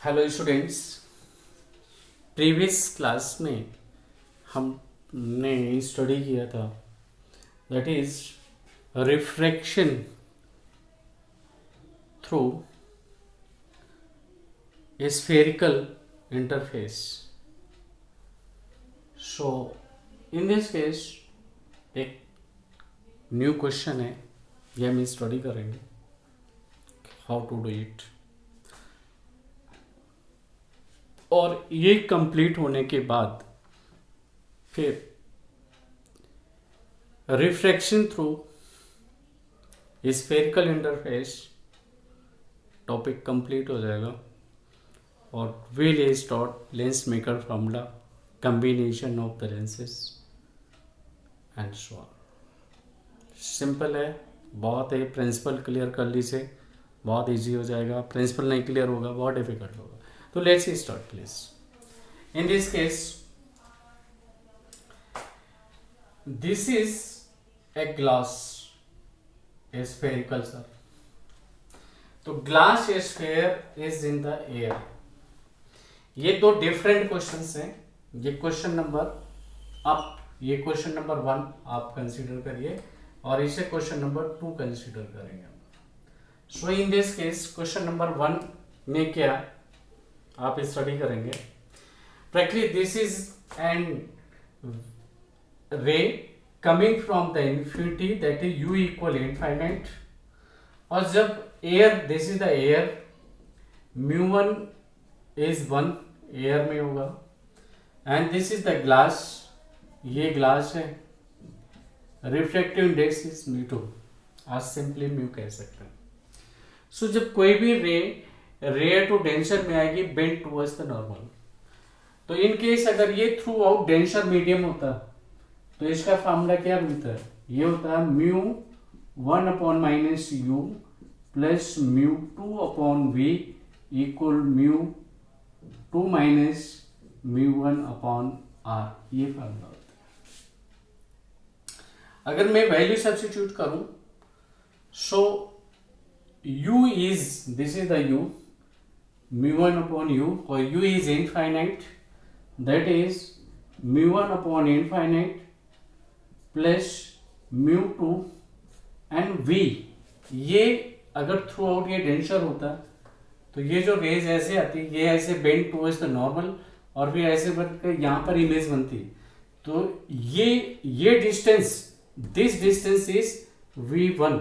Hello students. Previous class में हमने study किया था that is refraction through spherical interface. So in this case एक न्यू क्वेश्चन है, ये हम स्टडी करेंगे हाउ टू डू इट। और ये कंप्लीट होने के बाद फिर refraction through spherical interface topic complete हो जाएगा और will start lens maker formula, combination of the lenses and so on. Simple है, बहुत है। प्रिंसिपल क्लियर कर लीजिए, बहुत इजी हो जाएगा। प्रिंसिपल नहीं क्लियर होगा बहुत डिफिकल्ट होगा। तो let's start please. In this case, this is a glass, a spherical sir. तो glass sphere is in the air. ये दो डिफरेंट क्वेश्चंस हैं। ये क्वेश्चन नंबर आप ये क्वेश्चन नंबर 1 आप कंसीडर करिए और इसे क्वेश्चन नंबर 2 कंसीडर करेंगे। So in this case question number 1 में क्या आप स्टडी करेंगे। Practically this is an ray coming from the infinity, that is u equal infinite, और जब air, this is the air, mu1 is 1 air में होगा, and this is the glass, ये glass है, refractive index is mu2, आज simply mu कह सकते हैं। So जब कोई भी ray टू डेंसर में आएगी bent towards the normal, तो इन केस अगर ये थ्रू आउट डेंसर मीडियम होता तो इसका फॉर्मूला क्या मिलता है, ये होता है mu 1 upon minus U plus mu 2 upon V equal mu 2 minus mu 1 upon R, ये फॉर्मूला होता है। अगर मैं वैल्यू सब्स्टिट्यूट करूं, so u is, this is the u, mu 1 upon u, और u is infinite, that is mu1 upon infinite plus mu2 and v। ये अगर through out ये डेंसर होता तो ये जो रेज ऐसे आती, ये ऐसे बेंड टुवर्ड्स द नॉर्मल और फिर ऐसे बनकर यहाँ पर इमेज बनती। तो ये distance, this distance is v1।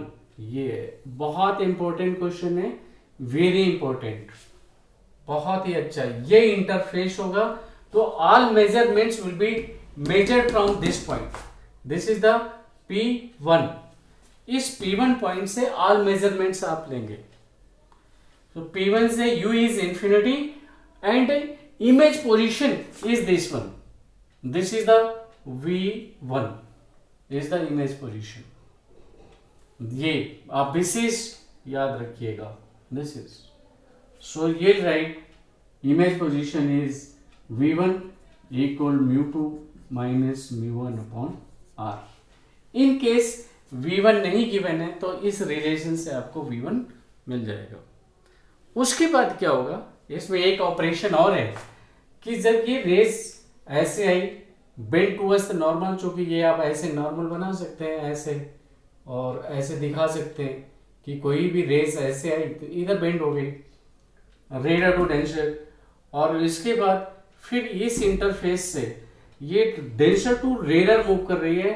ये बहुत इंपॉर्टेंट क्वेश्चन है, वेरी इंपॉर्टेंट, बहुत ही अच्छा। ये इंटरफेस होगा तो all measurements will be measured from this point. This is the P1. इस P1 पॉइंट से all measurements आप लेंगे। तो P1 से U is infinity and image position is this one. This is the V1 is the image position. ये आप विशेष याद रखिएगा। This is so ये right image position is v1 equal mu2 minus mu1 upon r। In case v1 नहीं given है तो इस relation से आपको v1 मिल जाएगा। उसके बाद क्या होगा, इसमें एक ऑपरेशन और है कि जब ये रेस ऐसे आई बेंड टुवर्ड्स द नॉर्मल, चूंकि ये आप ऐसे नॉर्मल बना सकते हैं ऐसे और ऐसे दिखा सकते हैं कि कोई भी रेस ऐसे आई तो इधर बेंड हो गई रेडर टू डेंसर, और इसके बाद फिर इस इंटरफेस से ये डेंसर टू रेडर मूव कर रही है।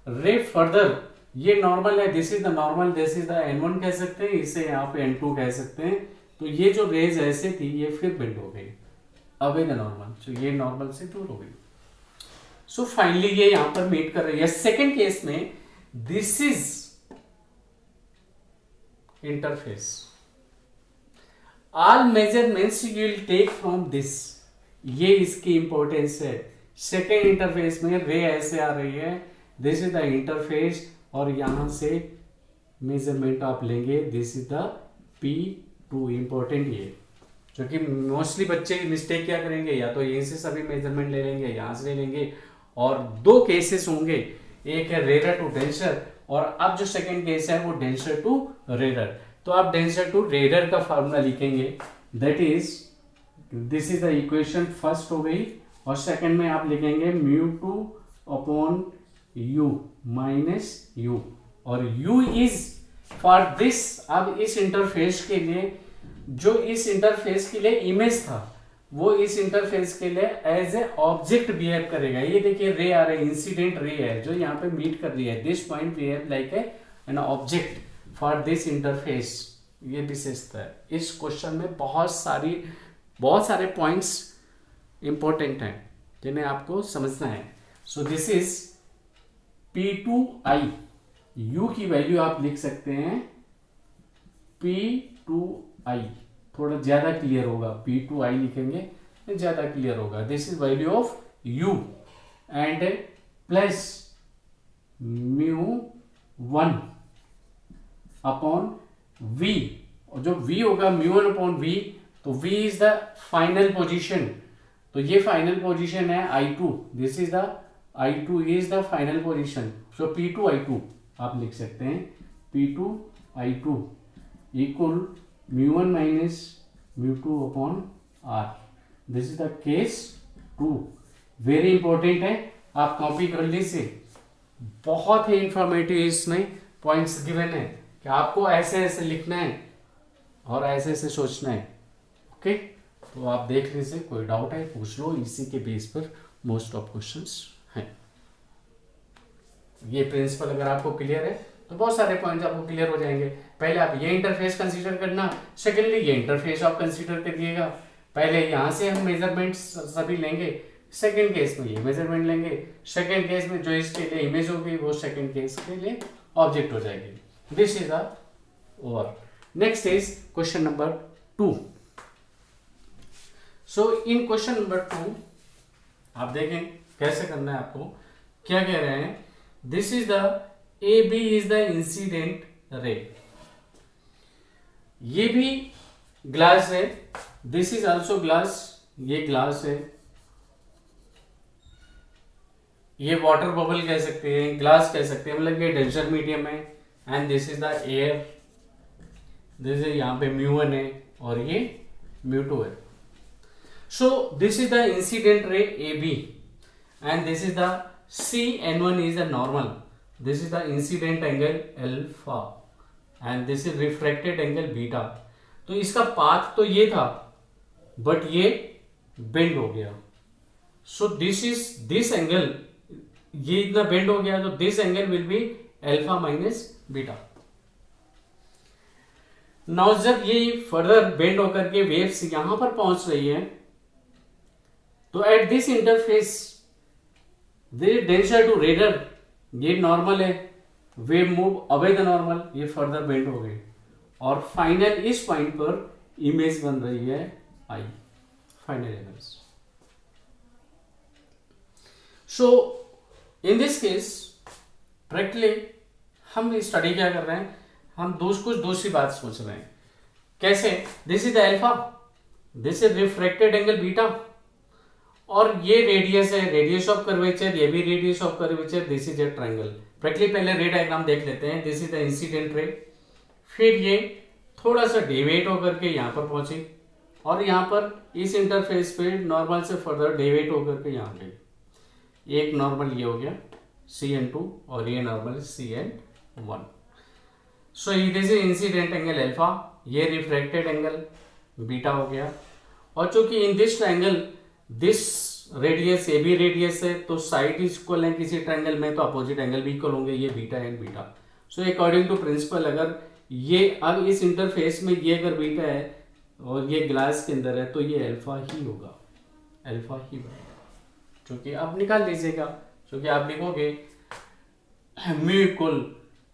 रे फर्दर ये नॉर्मल है, this is the normal, this is the n1 कह सकते हैं, इसे यहाँ पे n2 कह सकते हैं। तो ये जो रेज ऐसे थी ये फिर बेंड हो गई अवे द नॉर्मल, तो ये नॉर्मल से दूर हो गई। सो फाइनली ये यहाँ पर मीट कर रही है। सेकेंड केस में this is interface, all measurements you will take from this, ये इसकी इंपॉर्टेंस है। सेकेंड इंटरफेस में रे ऐसे आ रही है, दिस इज द इंटरफेस और यहां से मेजरमेंट आप लेंगे, this is the P2। Important ये, क्योंकि मोस्टली बच्चे मिस्टेक क्या करेंगे, या तो यहीं से सभी मेजरमेंट ले लेंगे, यहां से ले लेंगे, और दो केसेस होंगे, एक है रेडर टू डेंसर और अब जो सेकेंड केस है वो डेंसर टू रेडर। तो आप डेंसर टू रेडर का फॉर्मूला लिखेंगे, that is this is the equation first हो गई, और सेकंड में आप लिखेंगे mu two upon U minus U, और u इज फॉर दिस। अब इस इंटरफेस के लिए, जो इस इंटरफेस के लिए इमेज था, वो इस इंटरफेस के लिए एज ए ऑब्जेक्ट बिहेव करेगा। ये देखिए रे आ रहा है, इंसिडेंट रे है जो यहाँ पे मीट कर रही है। This point behave like an object for this interface. ये विशेषता है। इस क्वेश्चन में बहुत सारे पॉइंट्स इंपॉर्टेंट हैं जिन्हें आपको समझना है। सो दिस इज P2I। U की वैल्यू आप लिख सकते हैं P2I, थोड़ा ज्यादा क्लियर होगा। P2I लिखेंगे ज्यादा क्लियर होगा। This is value of U and plus μ1 upon V, और जो V होगा μ1 अपॉन V, तो V is the final position. तो ये फाइनल पोजीशन है I2। This is the I2 is the final position. So P2I2 आप लिख सकते हैं P2I2 equal μ1 minus μ2 upon R। This is the case 2। Very important है, आप कॉपी कर लीजिए। बहुत ही इंफॉर्मेटिव इसमें पॉइंट्स गिवन है कि आपको ऐसे ऐसे लिखना है और ऐसे ऐसे सोचना है। ओके, तो आप देख लीजिए, कोई डाउट है पूछ लो। इसी के बेस पर मोस्ट ऑफ क्वेश्चंस हैं। ये प्रिंसिपल अगर आपको क्लियर है तो बहुत सारे पॉइंट्स आपको क्लियर हो जाएंगे। पहले आप ये इंटरफेस कंसीडर करना, सेकेंडली ये इंटरफेस आप कंसीडर करिएगा। पहले यहाँ से हम मेजरमेंट्स सभी लेंगे, सेकेंड केस में ये मेजरमेंट लेंगे, सेकेंड केस में जो इसके लिए इमेज होगी वो सेकेंड केस के लिए ऑब्जेक्ट हो जाएगी। This is over. Next is question number 2। So in question number 2 आप देखें कैसे करना है आपको। क्या कह रहे हैं, this is the AB is the incident ray. ये भी ग्लास है, दिस इज ऑल्सो ग्लास, ये ग्लास है, ये वाटर बबल कह सकते हैं, ग्लास कह सकते हैं, मतलब ये डेंसर मीडियम है। And this is the air, this is यहाँ पे μ1 है और ये μ2 है। सो this is the incident ray AB and this is the CN1 is the normal, this is the incident angle alpha and this is refracted angle beta। तो इसका path तो ये था बट ये बेंड हो गया। सो दिस एंगल, ये इतना बेंड हो गया, तो this angle will be alpha minus beta. Now जब ये फर्दर बेंड होकर के वेव्स यहां पर पहुंच रही है, तो at this interface denser to रेडर, ये नॉर्मल है, wave move away the normal, ये फर्दर बेंड हो गई, और फाइनल इस पॉइंट पर इमेज बन रही है I, final image. So in this case practically हम स्टडी क्या कर रहे हैं, हम कुछ दूसरी बात सोच रहे हैं। कैसे, this is the alpha, this is refracted angle beta, और ये रेडियस है, रेडियस ऑफ कर्वेचर, ये भी radius of curvature, this is a triangle. Practically पहले रे डायग्राम देख लेते हैं। This is the incident ray, फिर ये थोड़ा सा डेविएट होकर के यहाँ पर पहुंची, और यहाँ पर इस इंटरफेस पे नॉर्मल से फर्दर डेविएट होकर के यहाँ गई। एक नॉर्मल ये हो गया CN2 और ये normal CN1। So this is incident angle alpha, ये रिफ्रैक्टेड एंगल बीटा हो गया। और चूंकि in this triangle this radius AB radius है, तो साइड इक्वल है किसी ट्रायंगल में, तो अपोजिट एंगल भी इक्वल होंगे, ये beta and beta. So according to principle, अगर ये अब इस इंटरफेस में ये अगर बीटा है और ये ग्लास के अंदर है, तो ये अल्फा ही होगा, अल्फा ही बनेगा। क्योंकि आप निकाल लीजिएगा, क्योंकि आप लिखोगे mu equal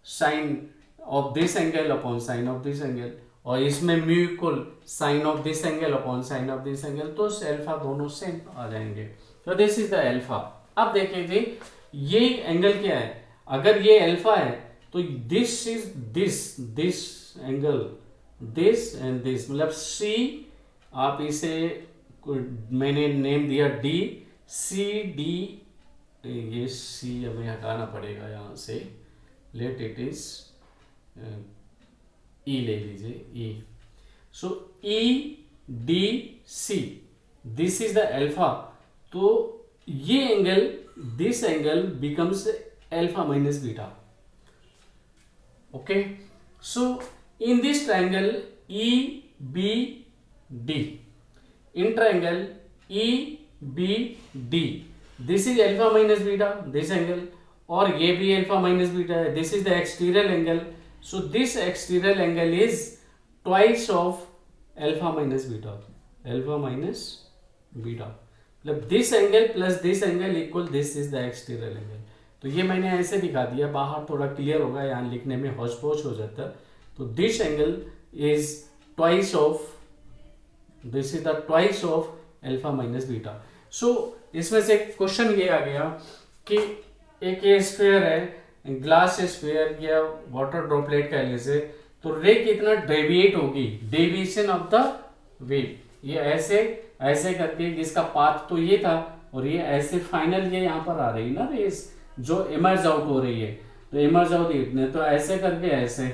sine of this angle upon sine of this angle, और इसमें mu equal sine of this angle upon sine of this angle, तो अल्फा दोनों सेम आ जाएंगे। तो दिस इज द अल्फा। अब देखिए ये एंगल क्या है, अगर ये अल्फा है तो this is this angle, this and this, मतलब C, आप इसे मैंने नेम दिया DCD, ये C हमें हटाना पड़ेगा यहाँ से, लेट इट इज E ले लीजिए E। So EDC this is the alpha, तो ये angle, this angle becomes alpha minus beta. Okay, so in this triangle EBD, in triangle EBD, this is alpha minus beta, this angle, और ये भी alpha minus beta है, this is the exterior angle. So this exterior angle is twice of alpha minus beta, alpha minus beta. मतलब this angle plus this angle equal this is the exterior angle. तो ये मैंने ऐसे दिखा दिया, बाहर थोड़ा क्लियर होगा, यहाँ लिखने में हौच पौच हो जाता है. तो this angle is twice of, this is the twice of alpha minus beta. So इसमें से क्वेश्चन ये आ गया कि एक ये स्फीयर है, ग्लास स्फीयर या वाटर ड्रॉपलेट कह लीजिए, तो रे कितना डेविएट होगी, डेविएशन ऑफ द वेव. ये ऐसे ऐसे करके, जिसका पाथ तो ये था, और ये ऐसे फाइनल ये यहाँ पर आ रही ना रेस जो इमर्ज आउट हो रही है, तो इमर्ज आउट इतने, तो ऐसे करके ऐसे,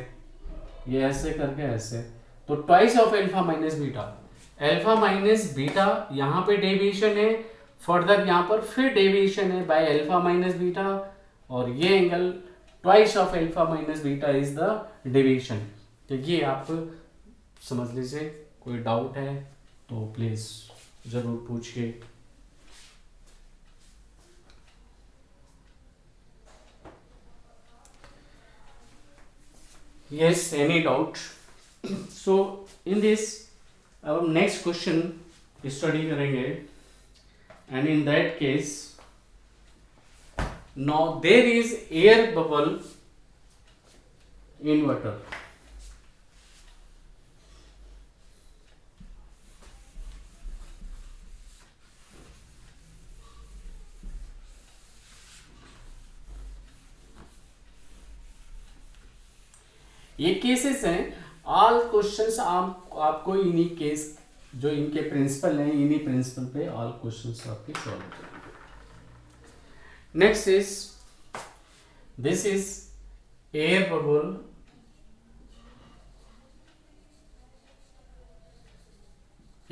ये ऐसे करके ऐसे, तो twice of alpha minus beta. Alpha minus beta यहाँ पे डेविएशन है, फर्दर यहाँ पर फिर डेविएशन है बाय अल्फा माइनस बीटा, और ये angle twice of alpha minus beta is the deviation. तो ये आप समझ लीजिए. कोई डाउट है तो प्लीज जरूर पूछिए. Yes, any doubt? So in this our next question study करेंगे, and in that case now there is air bubble in water. ये केसेस हैं. ऑल क्वेश्चंस आपको इन्हीं केस, जो इनके प्रिंसिपल हैं, इन्हीं प्रिंसिपल पे ऑल क्वेश्चंस आपके सॉल्व हो जाएंगे. Next is, this is air bubble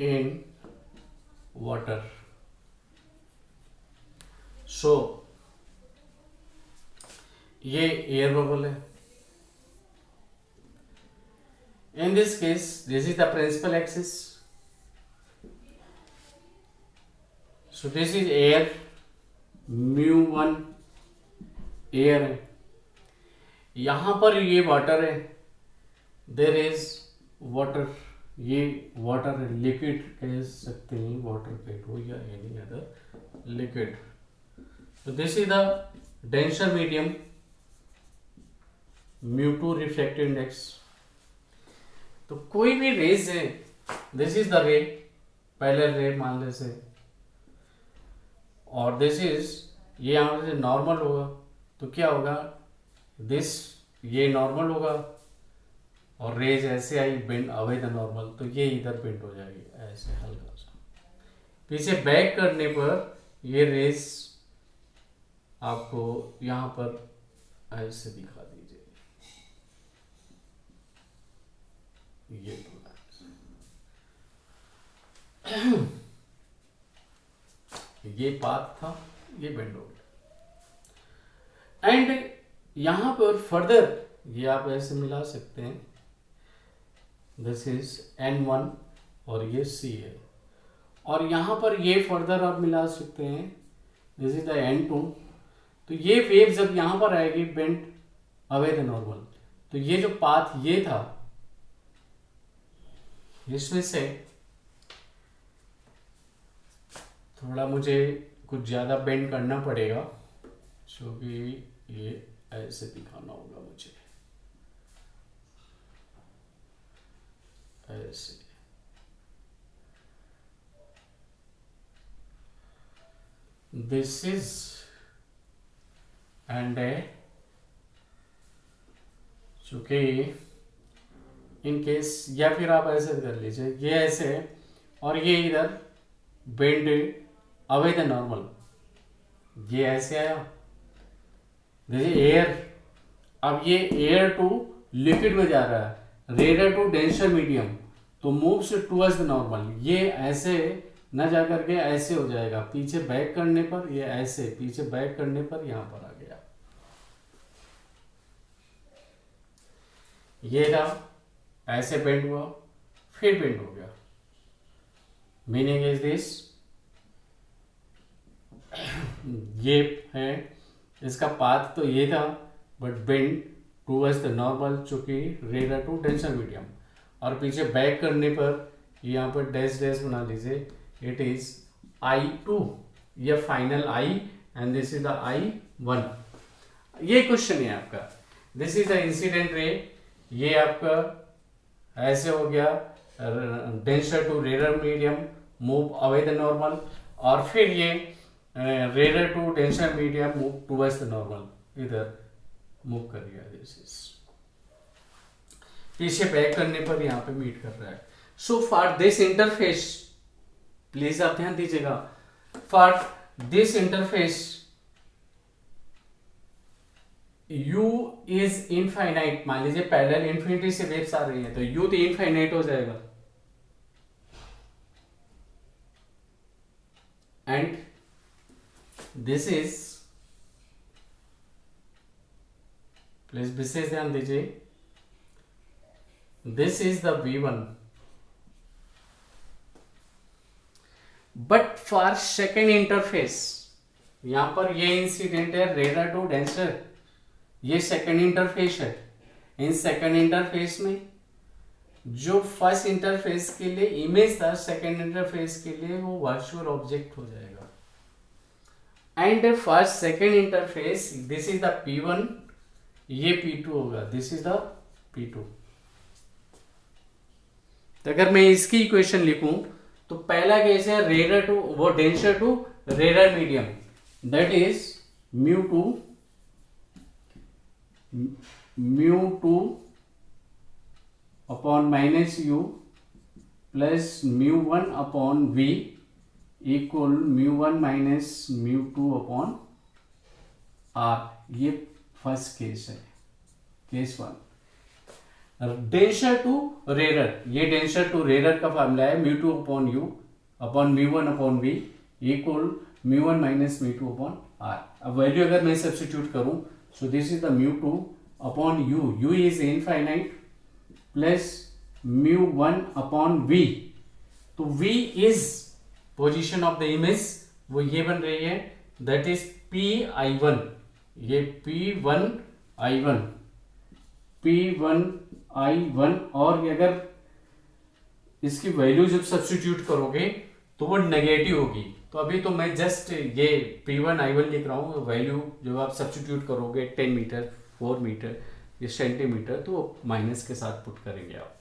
in water. So ये एयर बबल है. In this case, this is the principal axis. So this is air, mu1 air है. यहाँ पर ये वाटर है, there is water, ये वाटर है, लिक्विड कह सकते हैं, वाटर पेट हो या any other liquid. So this is the denser medium, mu2 refractive index. तो कोई भी रेज है, दिस इज द रे, पहले रे मान ले से, और दिस इज, ये यहाँ से नॉर्मल होगा, तो क्या होगा, दिस ये नॉर्मल होगा, और रेज ऐसे आई बेंड अवे द नॉर्मल, तो ये इधर बेंड हो जाएगी ऐसे हल्का सा. पीछे बैक करने पर ये रेज आपको यहाँ पर ऐसे दिखा दीजिए, ये ये पाथ था, ये बेंड हो गया. एंड यहां पर फर्दर ये आप ऐसे मिला सकते हैं, दिस इज N1 और ये C है, और यहां पर ये फर्दर आप मिला सकते हैं, दिस इज द N2. तो ये वेव जब यहां पर आएगी बेंड अवे द नॉर्मल, तो ये जो पाथ ये था, इसमें से थोड़ा मुझे कुछ ज़्यादा बेंड करना पड़ेगा, क्योंकि ये ऐसे दिखाना होगा मुझे, ऐसे. दिस इज एंड चूंकि इन केस, या फिर आप ऐसे कर लीजिए, ये ऐसे और ये इधर बेंड अवे द नॉर्मल, ये ऐसे आया, देखिए एयर, अब ये एयर टू लिक्विड में जा रहा है, रेयर टू डेंसर मीडियम, तो मूव्स टुवर्ड्स द नॉर्मल, ये ऐसे ना जा करके ऐसे हो जाएगा, पीछे बैक करने पर ये ऐसे, पीछे बैक करने पर यहां पर आ गया, ये रहा ऐसे बेंड हुआ फिर बेंड हो गया। मीनिंग इज दिस, ये है इसका पाथ तो ये था, but bend towards the normal, चूंकि रेडर टू डेंसर मीडियम, और पीछे बैक करने पर यहाँ पर डैश डैश बना लीजिए, इट इज I2, ये final I and this is the I1। ये क्वेश्चन है आपका, this is the incident ray, ये आपका ऐसे हो गया डेंसर टू रेडर medium, move away the normal, और फिर ये रेडर to denser medium move towards the normal, इधर मूव कर गया, दिस इज पीछे बैक करने पर यहाँ पे मीट कर रहा है। So for this interface, please आप ध्यान दीजिएगा, for this interface u is infinite, मान लीजिए पैरेलल इन्फिनिटी से वेव्स आ रही है तो u तो इनफाइनाइट हो जाएगा, एंड दिस इज, प्लीज विशेष ध्यान दीजिए, this is the v1, but for second interface, यहां पर ये इंसिडेंट है रेडर टू डेंसर, ये सेकेंड इंटरफेस है। इन सेकेंड इंटरफेस में जो फर्स्ट इंटरफेस के लिए इमेज था, सेकेंड इंटरफेस के लिए वो वर्चुअल ऑब्जेक्ट हो जाएगा, and first second interface, this is the P1, ये P2 होगा, दिस इज द P2। तो अगर मैं इसकी इक्वेशन लिखूं तो पहला केस है रेडर टू, वो डेंसर टू रेडर medium, that is μ2 upon -u plus μ1 upon v equal μ1 minus μ2 upon r। ये फर्स्ट केस है, केस 1। डेंसर टू रेडर, ये डेंसर टू रेडर का फॉर्मूला है μ2 upon u upon μ1 upon v equal μ1 minus μ2 upon r। अब value अगर मैं सब्स्टिट्यूट करूं, so this is the μ2 upon u is infinite, plus μ1 upon v, तो v is position of the image, वो ये बन रही है, दैट इज P1, ये P1I1, और अगर इसकी वैल्यू जब सब्स्टिट्यूट करोगे तो वो नेगेटिव होगी। तो अभी तो मैं जस्ट ये P1I1 लिख रहा हूँ, वैल्यू जब आप सब्स्टिट्यूट करोगे 10 मीटर 4 मीटर या सेंटीमीटर, तो माइनस के साथ पुट करेंगे आप,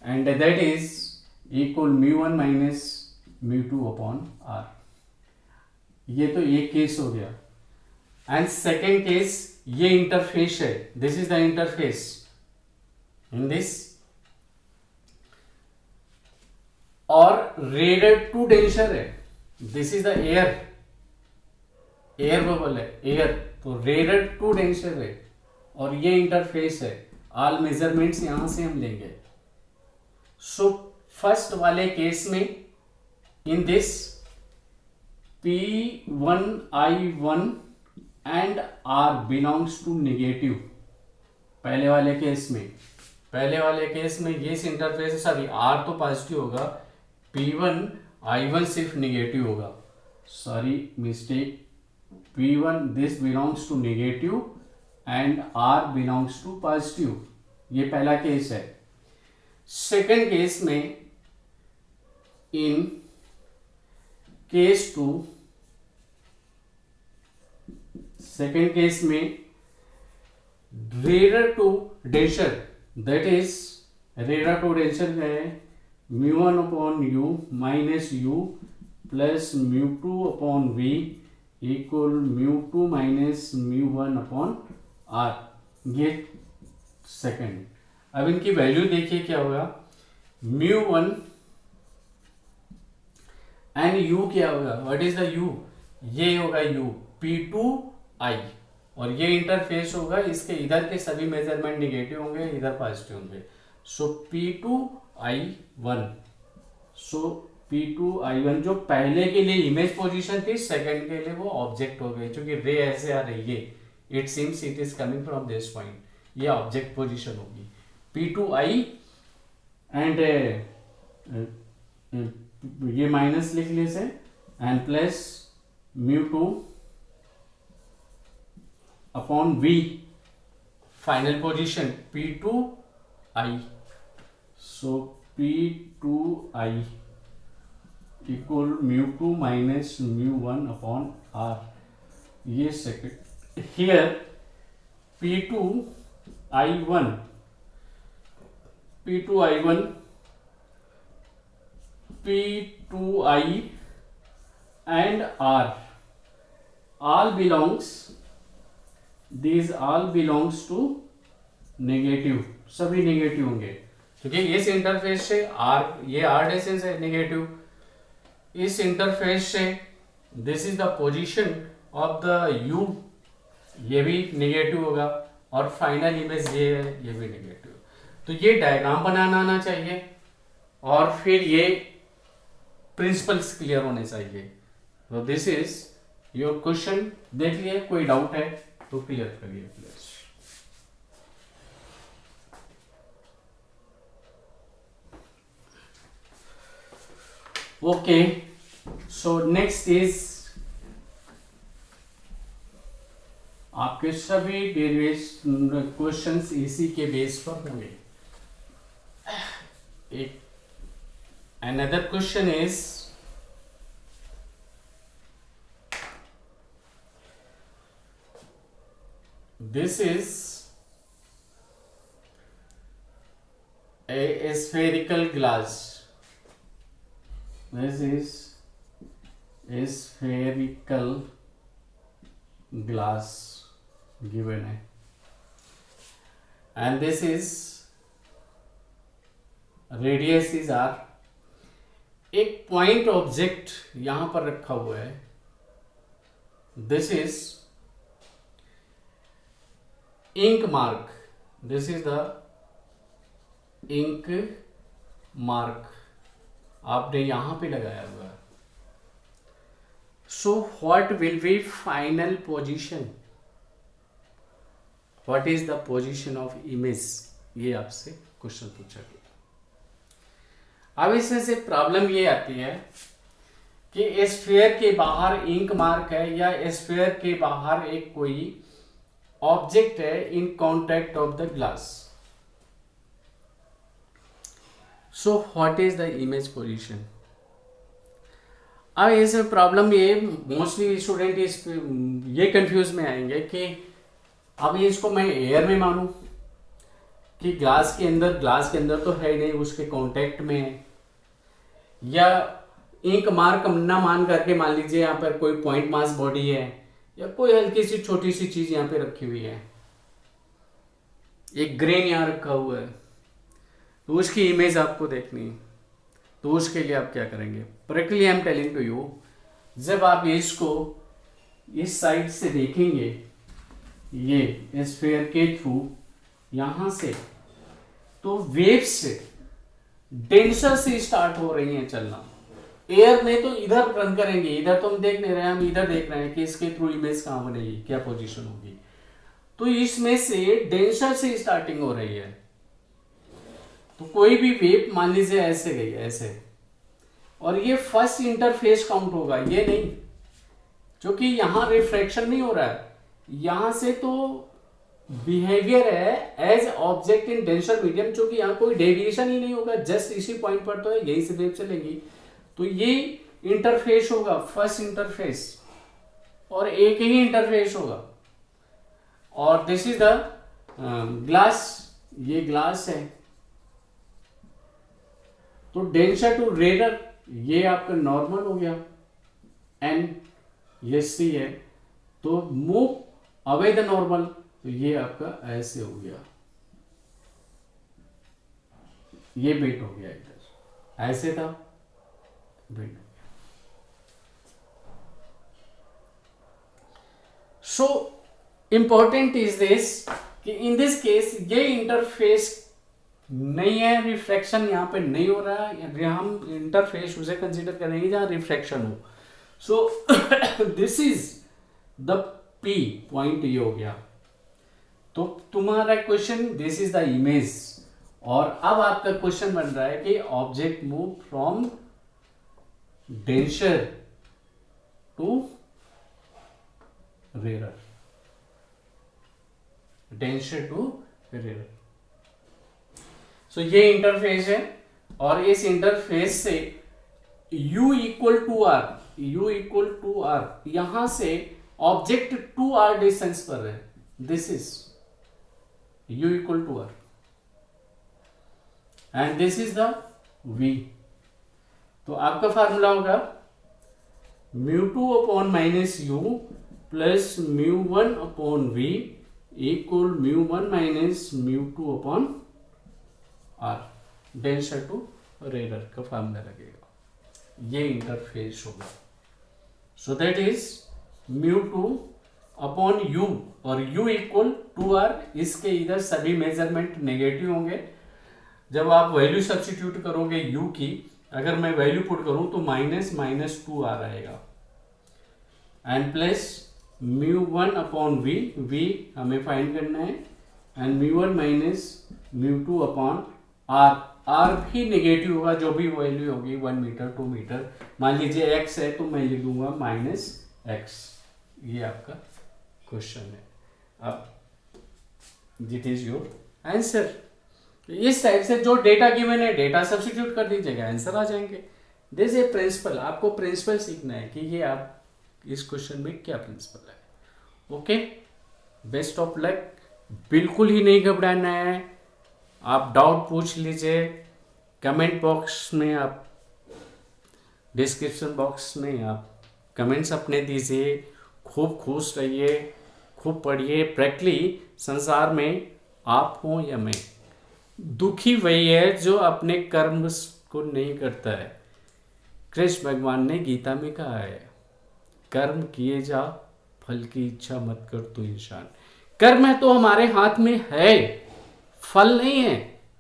and that is equal μ1 minus μ2 upon r। ये तो एक केस हो गया, एंड सेकेंड केस, ये इंटरफेस है, this is the interface in this, और रेडर टू डेंसर है, this is the air bubble है, एयर, तो रेडर टू डेंसर है, और ये इंटरफेस है, ऑल मेजरमेंट्स यहां से हम लेंगे। सो फर्स्ट वाले केस में in this P1I1 and R belongs to negative, पहले वाले केस में ये इंटरफेस है, सॉरी R तो पॉजिटिव होगा, P1I1 सिर्फ नेगेटिव होगा, sorry mistake, P1 this belongs to negative and R belongs to positive, ये पहला केस है। सेकेंड केस में, इन केस 2, सेकेंड केस में raider to denser, that is raider to denser है μ1 upon u minus u plus μ2 upon v equal μ2 minus μ1 upon r, ये second. अब इनकी value देखिए क्या होगा, μ1 एंड u क्या होगा, व्हाट इज द u, ये होगा u P2I, और ये इंटरफेस होगा, इसके इधर के सभी मेजरमेंट निगेटिव होंगे, इधर पॉजिटिव होंगे, सो P2I1, सो P2I1 जो पहले के लिए इमेज पोजीशन थी, सेकंड के लिए वो ऑब्जेक्ट हो गई, क्योंकि रे ऐसे आ रही है, it seems it is coming from this point, ये ऑब्जेक्ट पोजीशन होगी P2I एंड ये माइनस लिख ले से and plus μ2 upon V final position P2I, so P2I equal μ2 minus μ1 upon R, ये second here P2I1 P2I and R all belongs, these all belongs to negative, सभी negative होंगे, क्योंकि इस इंटरफेस से R, ये R डिस्टेंस है negative, इस interface से this is the position of the U, ये भी नेगेटिव होगा, और फाइनल इमेज ये है, ये भी नेगेटिव। तो ये डायग्राम बनाना आना चाहिए, और फिर ये प्रिंसिपल्स क्लियर होने चाहिए। तो दिस इज योर क्वेश्चन, देख लिए, कोई डाउट है तो क्लियर करिए please. Okay, so next is आपके सभी डेरिवेशन क्वेश्चंस इसी के बेस पर होंगे। एक another question is this is a spherical glass, this is a spherical glass given है, and this is radius is R, एक पॉइंट ऑब्जेक्ट यहां पर रखा हुआ है, this is ink mark, this is the ink mark, आपने यहां पे लगाया हुआ है। So what will be final position, what is the position of image, ये आपसे क्वेश्चन पूछा गया। अब इसमें से प्रॉब्लम ये आती है कि स्फीयर के बाहर इंक मार्क है, या स्फीयर के बाहर एक कोई ऑब्जेक्ट है in contact of the glass, so what is the image position. अब इसमें प्रॉब्लम ये, मोस्टली स्टूडेंट ये कंफ्यूज में आएंगे कि अब इसको मैं एयर में मानूं कि ग्लास के अंदर तो है नहीं, उसके कांटेक्ट में है, या इंक मार्क ना मान करके मान लीजिए यहाँ पर कोई पॉइंट मास बॉडी है, या कोई हल्की सी छोटी सी चीज यहाँ पे रखी हुई है, एक ग्रेन यहाँ रखा हुआ है, तो उसकी इमेज आपको देखनी है। तो उसके लिए आप क्या करेंगे, practically I am telling to you, जब आप इसको इस साइड से देखेंगे, ये स्फीयर के थ्रू यहां से, तो वेव्स डेंसर से स्टार्ट हो रही हैं चलना, एयर में तो इधर रन करेंगे, इधर तो हम देख नहीं रहे हैं, हम इधर देख रहे हैं कि इसके थ्रू इमेज कहां बनेगी, क्या पोजीशन होगी। तो इसमें से डेंसर से स्टार्टिंग हो रही है, तो कोई भी वेव मान लीजिए ऐसे गई, ऐसे, और ये फर्स्ट इंटरफेस काउंट होगा, ये नहीं, क्योंकि यहां रिफ्रैक्शन नहीं हो रहा है, यहां से तो बिहेवियर है as object in denser medium, क्योंकि यहां कोई डेविएशन ही नहीं होगा, जस्ट इसी पॉइंट पर तो है, यही से वेव चलेगी, तो ये इंटरफेस होगा, फर्स्ट इंटरफेस, और एक ही इंटरफेस होगा, और दिस इज द ग्लास, ये ग्लास है, तो डेंसर टू रेयर, ये आपका नॉर्मल हो गया, एन ये सी है, तो मूव अवे द नॉर्मल, तो ये आपका ऐसे हो गया, ये बेट हो गया, इधर ऐसे था, बेट हो गया। सो इंपॉर्टेंट इज दिस कि इन दिस केस ये इंटरफेस नहीं है, रिफ्रैक्शन यहाँ पे नहीं हो रहा है, हम इंटरफेस उसे कंसीडर करेंगे जहाँ रिफ्रैक्शन हो। So this is the P point, ये हो गया। तो तुम्हारा question this is the image, और अब आपका क्वेश्चन बन रहा है कि object move from denser to rarer, denser to rarer. So ये इंटरफेस है, और इस इंटरफेस से u equal to R, u equal to R, यहां से ऑब्जेक्ट 2r डिस्टेंस पर है, this is u equal to R, and this is the v। तो आपका फार्मूला होगा μ2 upon minus U plus μ1 upon v equal μ1 minus μ2 upon R, denser to rarer का formula लगेगा, ये इंटरफेस होगा। So that is μ2 upon u, और u equal to R, इसके इधर सभी मेजरमेंट नेगेटिव होंगे। जब आप वैल्यू सब्स्टिट्यूट करोगे u की, अगर मैं वैल्यू पुट करूं तो माइनस 2 आर आएगा, and plus μ1 upon v, v हमें फाइंड करना है, and μ1 minus μ2 upon R, R भी नेगेटिव होगा, जो भी वैल्यू होगी 1 मीटर 2 मीटर, मान लीजिए x है तो मैं लिख दूंगा माइनस एक्स। ये आपका क्वेश्चन है, अब दिट इज योर आंसर। इस टाइप से जो डेटा गिवन है, डेटा सब्स्टिट्यूट कर दीजिएगा, आंसर आ जाएंगे। दिस ए प्रिंसिपल, आपको प्रिंसिपल सीखना है कि ये आप इस क्वेश्चन में क्या प्रिंसिपल है। ओके, बेस्ट ऑफ लक, बिल्कुल ही नहीं घबराना है, आप डाउट पूछ लीजिए कमेंट बॉक्स में, आप डिस्क्रिप्शन बॉक्स में आप कमेंट्स अपने दीजिए। खूब खुश रहिए, खूब पढ़िए। प्रैक्टिकली संसार में आप हो या मैं, दुखी वही है जो अपने कर्म को नहीं करता है। कृष्ण भगवान ने गीता में कहा है, कर्म किए जा, फल की इच्छा मत कर तू इंसान। कर्म है तो हमारे हाथ में है, फल नहीं है,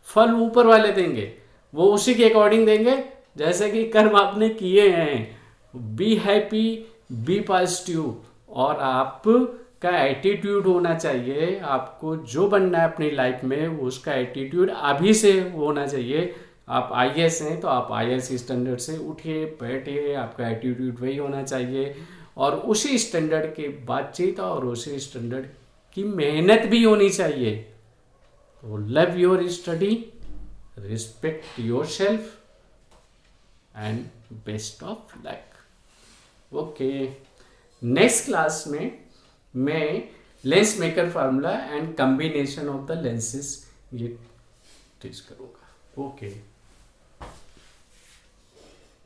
फल ऊपर वाले देंगे, वो उसी के अकॉर्डिंग देंगे जैसे कि कर्म आपने किए हैं। बी हैप्पी, बी पॉजिटिव, और आपका एटीट्यूड होना चाहिए। आपको जो बनना है अपनी लाइफ में, उसका एटीट्यूड अभी से होना चाहिए। आप आईएएस हैं तो आप आईएएस स्टैंडर्ड से उठिए बैठिए, आपका एटीट्यूड वही होना चाहिए, और उसी स्टैंडर्ड की बातचीत और उसी स्टैंडर्ड की मेहनत भी होनी चाहिए। तो love your study, respect your self, and best of luck. Okay, next class में मैं lens maker formula and combination of the lenses ये टीच करूँगा। ओके।